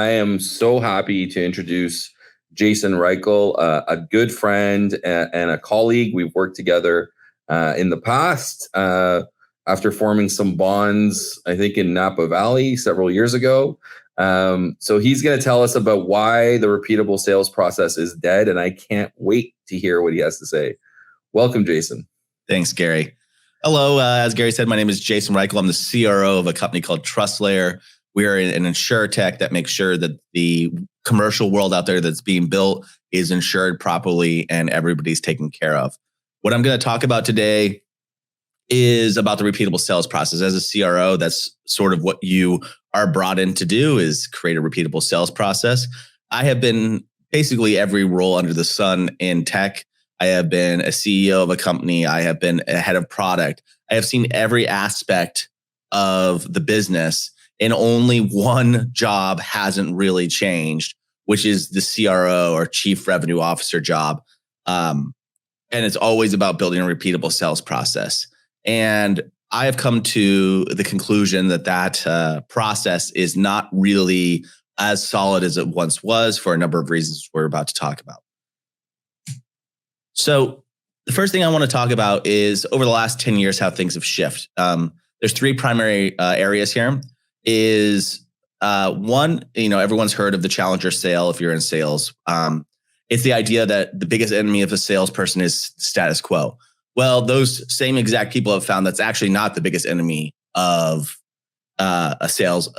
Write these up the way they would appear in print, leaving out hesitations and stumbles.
I am so happy to introduce Jason Reichl, a good friend and a colleague. We've worked together in the past after forming some bonds, I think in Napa Valley several years ago. So he's going to tell us about why the repeatable sales process is dead, and I can't wait to hear what he has to say. Welcome, Jason. Thanks, Gary. Hello, as Gary said, my name is Jason Reichl. I'm the CRO of a company called TrustLayer. We are an insurtech that makes sure that the commercial world out there that's being built is insured properly and everybody's taken care of. What I'm going to talk about today is about the repeatable sales process. As a CRO, that's sort of what you are brought in to do, is create a repeatable sales process. I have been basically every role under the sun in tech. I have been a CEO of a company. I have been a head of product. I have seen every aspect of the business, and only one job hasn't really changed, which is the CRO or Chief Revenue Officer job. And it's always about building a repeatable sales process. And I have come to the conclusion that process is not really as solid as it once was for a number of reasons we're about to talk about. So the first thing I want to talk about is over the last 10 years, how things have shifted. There's three primary areas here. Is one, everyone's heard of the challenger sale if you're in sales. It's the idea that the biggest enemy of a salesperson is status quo. Well, those same exact people have found that's actually not the biggest enemy of a sales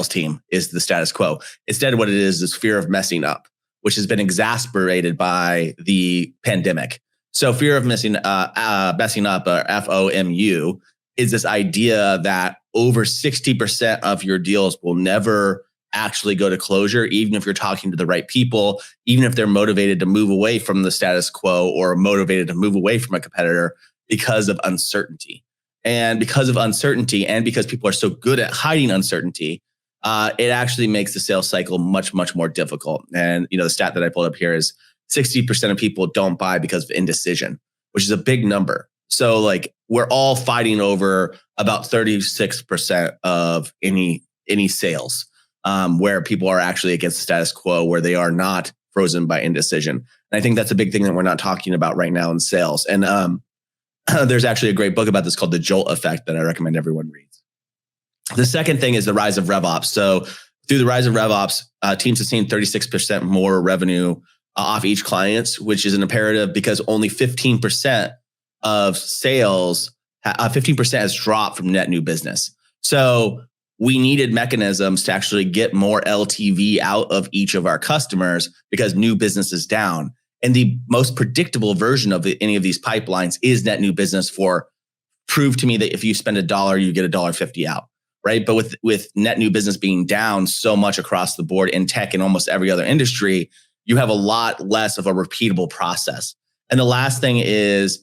team is the status quo. Instead, what it is fear of messing up, which has been exacerbated by the pandemic. So fear of messing up, or FOMU, is this idea that over 60% of your deals will never actually go to closure, even if you're talking to the right people, even if they're motivated to move away from the status quo or motivated to move away from a competitor because of uncertainty. And because of uncertainty, and because people are so good at hiding uncertainty, it actually makes the sales cycle much, much more difficult. And the stat that I pulled up here is 60% of people don't buy because of indecision, which is a big number. So we're all fighting over about 36% of any sales, where people are actually against the status quo, where they are not frozen by indecision. And I think that's a big thing that we're not talking about right now in sales. And there's actually a great book about this called The Jolt Effect that I recommend everyone reads. The second thing is the rise of RevOps. So through the rise of RevOps, teams have seen 36% more revenue off each client, which is an imperative because only 15% of sales, 15% has dropped from net new business. So we needed mechanisms to actually get more LTV out of each of our customers because new business is down. And the most predictable version of any of these pipelines is net new business. For prove to me that if you spend $1, you get $1.50 out. Right. But with net new business being down so much across the board in tech and almost every other industry, you have a lot less of a repeatable process. And the last thing is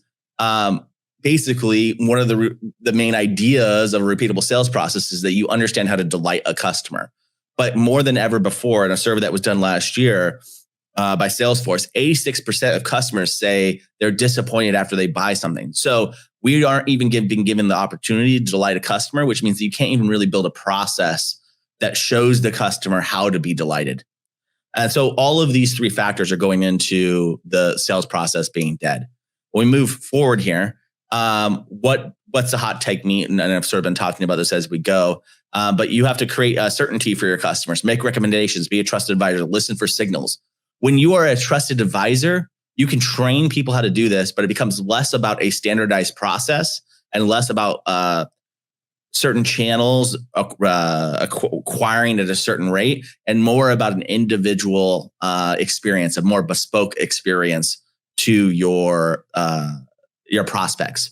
basically one of the main ideas of a repeatable sales process is that you understand how to delight a customer. But more than ever before, in a survey that was done last year by Salesforce, 86% of customers say they're disappointed after they buy something. So we aren't even being given the opportunity to delight a customer, which means you can't even really build a process that shows the customer how to be delighted. And so all of these three factors are going into the sales process being dead. When we move forward here, what's the hot take mean? And I've sort of been talking about this as we go, but you have to create a certainty for your customers, make recommendations, be a trusted advisor, listen for signals. When you are a trusted advisor, you can train people how to do this, but it becomes less about a standardized process and less about certain channels acquiring at a certain rate, and more about an individual experience, a more bespoke experience to your prospects.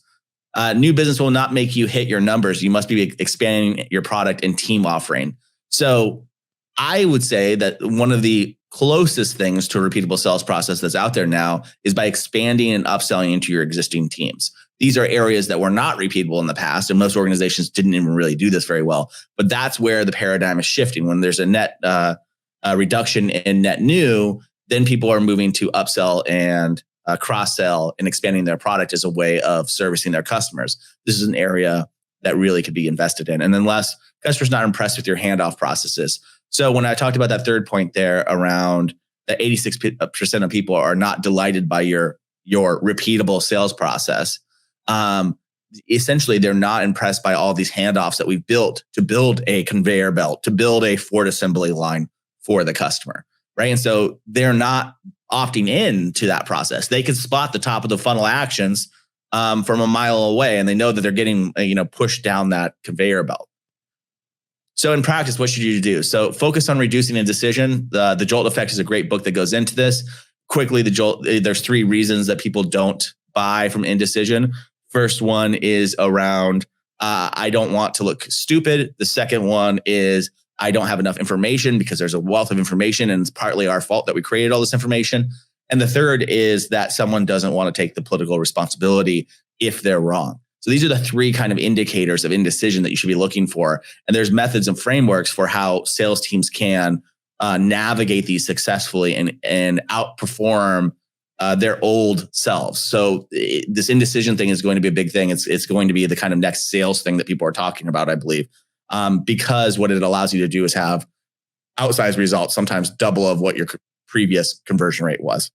New business will not make you hit your numbers. You must be expanding your product and team offering. So I would say that one of the closest things to a repeatable sales process that's out there now is by expanding and upselling into your existing teams. These are areas that were not repeatable in the past, and most organizations didn't even really do this very well. But that's where the paradigm is shifting. When there's a net reduction in net new, then people are moving to upsell and cross-sell and expanding their product as a way of servicing their customers. This is an area that really could be invested in. And then last, customers not impressed with your handoff processes. So when I talked about that third point there around that 86% of people are not delighted by your repeatable sales process, essentially they're not impressed by all these handoffs that we've built to build a conveyor belt, to build a Ford assembly line for the customer, right? And so they're not opting in to that process. They can spot the top of the funnel actions from a mile away, and they know that they're getting pushed down that conveyor belt. So in practice, what should you do? So focus on reducing indecision. The Jolt Effect is a great book that goes into this. Quickly, there's 3 reasons that people don't buy from indecision. First one is around, I don't want to look stupid. The second one is, I don't have enough information, because there's a wealth of information and it's partly our fault that we created all this information. And the third is that someone doesn't want to take the political responsibility if they're wrong. So these are the 3 kind of indicators of indecision that you should be looking for. And there's methods and frameworks for how sales teams can navigate these successfully and outperform their old selves. So this indecision thing is going to be a big thing. It's going to be the kind of next sales thing that people are talking about, I believe, because what it allows you to do is have outsized results, sometimes double of what your previous conversion rate was.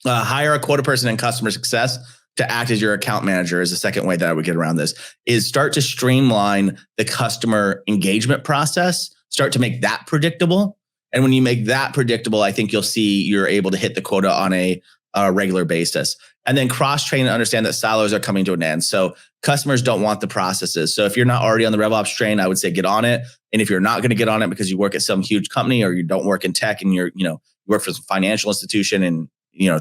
Hire a quota person in customer success to act as your account manager is the second way that I would get around this, is start to streamline the customer engagement process, start to make that predictable. And when you make that predictable, I think you'll see you're able to hit the quota on a regular basis. And then cross-train and understand that silos are coming to an end. So customers don't want the processes. So if you're not already on the RevOps train, I would say get on it. And if you're not going to get on it because you work at some huge company or you don't work in tech and you work for some financial institution and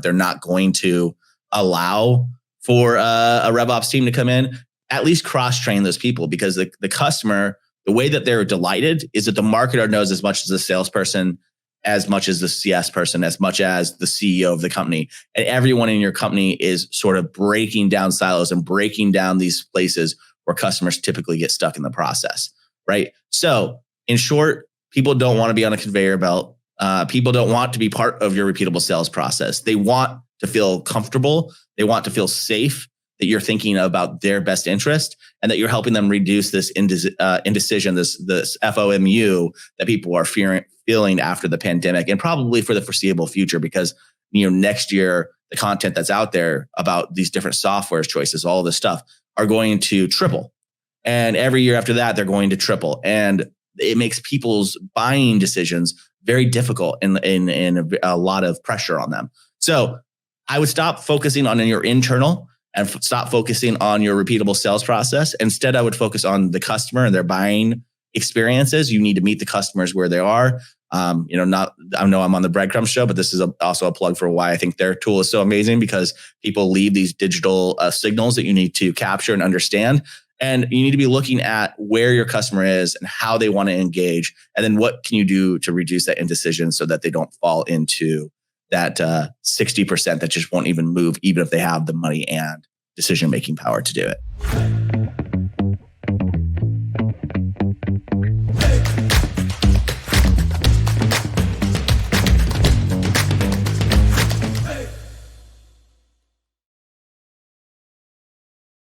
they're not going to allow for a RevOps team to come in, at least cross-train those people, because the customer, the way that they're delighted is that the marketer knows as much as the salesperson, as much as the CS person, as much as the CEO of the company. And everyone in your company is sort of breaking down silos and breaking down these places where customers typically get stuck in the process, right? So in short, people don't want to be on a conveyor belt. People don't want to be part of your repeatable sales process. They want to feel comfortable. They want to feel safe that you're thinking about their best interest and that you're helping them reduce this indecision, this FOMU that people are feeling after the pandemic and probably for the foreseeable future, because next year, the content that's out there about these different software choices, all of this stuff are going to triple. And every year after that, they're going to triple. And it makes people's buying decisions very difficult and a lot of pressure on them. So I would stop focusing on your internal and stop focusing on your repeatable sales process. Instead, I would focus on the customer and their buying experiences. You need to meet the customers where they are. I know I'm on the Breadcrumbs show, but this is also a plug for why I think their tool is so amazing, because people leave these digital signals that you need to capture and understand. And you need to be looking at where your customer is and how they want to engage. And then what can you do to reduce that indecision so that they don't fall into that 60% that just won't even move, even if they have the money and decision-making power to do it.